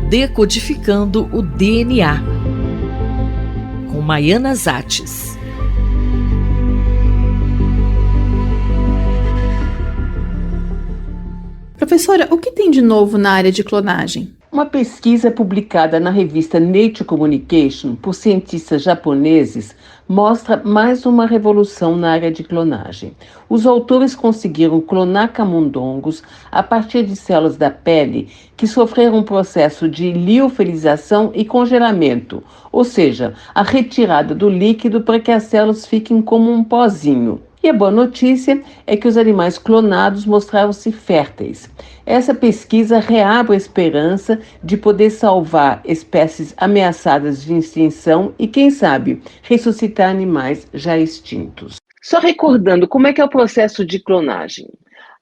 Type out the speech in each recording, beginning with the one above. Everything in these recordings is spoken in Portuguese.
Decodificando o DNA, com Maiana Zates. Professora, o que tem de novo na área de clonagem? Uma pesquisa publicada na revista Nature Communication por cientistas japoneses mostra mais uma revolução na área de clonagem. Os autores conseguiram clonar camundongos a partir de células da pele que sofreram um processo de liofilização e congelamento, ou seja, a retirada do líquido para que as células fiquem como um pozinho. E a boa notícia é que os animais clonados mostraram-se férteis. Essa pesquisa reabre a esperança de poder salvar espécies ameaçadas de extinção e, quem sabe, ressuscitar animais já extintos. Só recordando como é que é o processo de clonagem.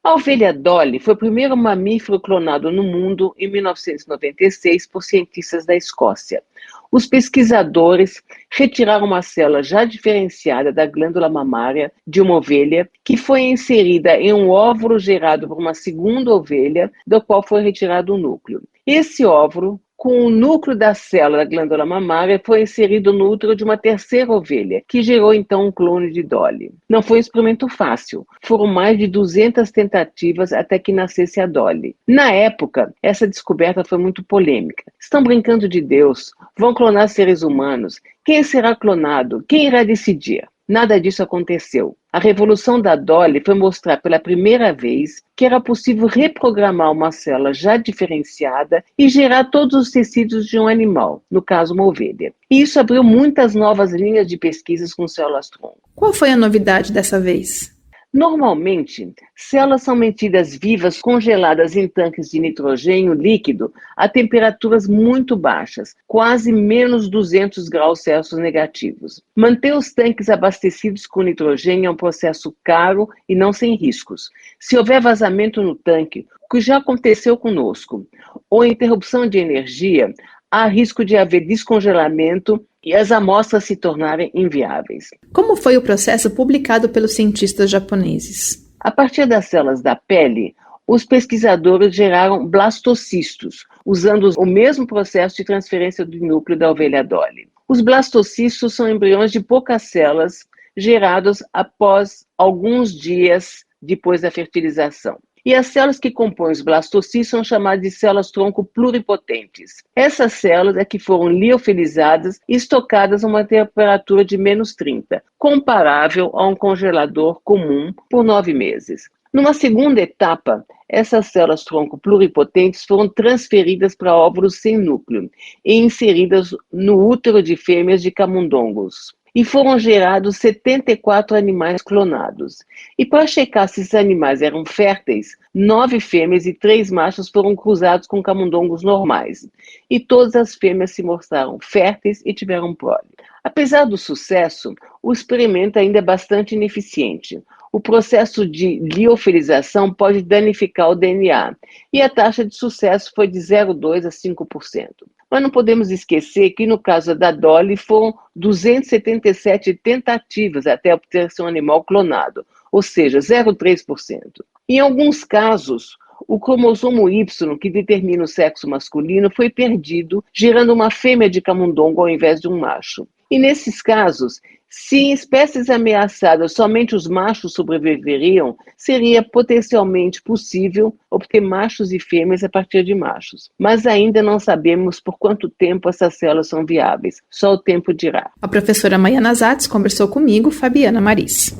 A ovelha Dolly foi o primeiro mamífero clonado no mundo em 1996 por cientistas da Escócia. Os pesquisadores retiraram uma célula já diferenciada da glândula mamária de uma ovelha, que foi inserida em um óvulo gerado por uma segunda ovelha, do qual foi retirado o núcleo. Esse óvulo, com o núcleo da célula da glândula mamária, foi inserido no útero de uma terceira ovelha, que gerou então um clone de Dolly. Não foi um experimento fácil, foram mais de 200 tentativas até que nascesse a Dolly. Na época, essa descoberta foi muito polêmica. Estão brincando de Deus? Vão clonar seres humanos? Quem será clonado? Quem irá decidir? Nada disso aconteceu. A revolução da Dolly foi mostrar pela primeira vez que era possível reprogramar uma célula já diferenciada e gerar todos os tecidos de um animal, no caso uma ovelha. E isso abriu muitas novas linhas de pesquisas com células-tronco. Qual foi a novidade dessa vez? Normalmente, células são mantidas vivas congeladas em tanques de nitrogênio líquido a temperaturas muito baixas, quase menos 200 graus Celsius negativos. Manter os tanques abastecidos com nitrogênio é um processo caro e não sem riscos. Se houver vazamento no tanque, o que já aconteceu conosco, ou interrupção de energia, há risco de haver descongelamento e as amostras se tornarem inviáveis. Como foi o processo publicado pelos cientistas japoneses? A partir das células da pele, os pesquisadores geraram blastocistos, usando o mesmo processo de transferência do núcleo da ovelha Dolly. Os blastocistos são embriões de poucas células gerados após alguns dias depois da fertilização. E as células que compõem os blastocistos são chamadas de células-tronco pluripotentes. Essas células é que foram liofilizadas e estocadas a uma temperatura de menos 30, comparável a um congelador comum por 9 meses. Numa segunda etapa, essas células-tronco pluripotentes foram transferidas para óvulos sem núcleo e inseridas no útero de fêmeas de camundongos. E foram gerados 74 animais clonados. E para checar se esses animais eram férteis, 9 fêmeas e 3 machos foram cruzados com camundongos normais. E todas as fêmeas se mostraram férteis e tiveram prole. Apesar do sucesso, o experimento ainda é bastante ineficiente. O processo de liofilização pode danificar o DNA, e a taxa de sucesso foi de 0,2% a 5%. Mas não podemos esquecer que, no caso da Dolly, foram 277 tentativas até obter seu animal clonado, ou seja, 0,3%. Em alguns casos, o cromossomo Y, que determina o sexo masculino, foi perdido, gerando uma fêmea de camundongo ao invés de um macho. E nesses casos, se em espécies ameaçadas somente os machos sobreviveriam, seria potencialmente possível obter machos e fêmeas a partir de machos. Mas ainda não sabemos por quanto tempo essas células são viáveis. Só o tempo dirá. A professora Maiana Zates conversou comigo, Fabiana Maris.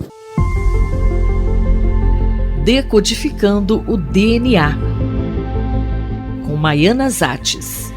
Decodificando o DNA, com Maiana Zates.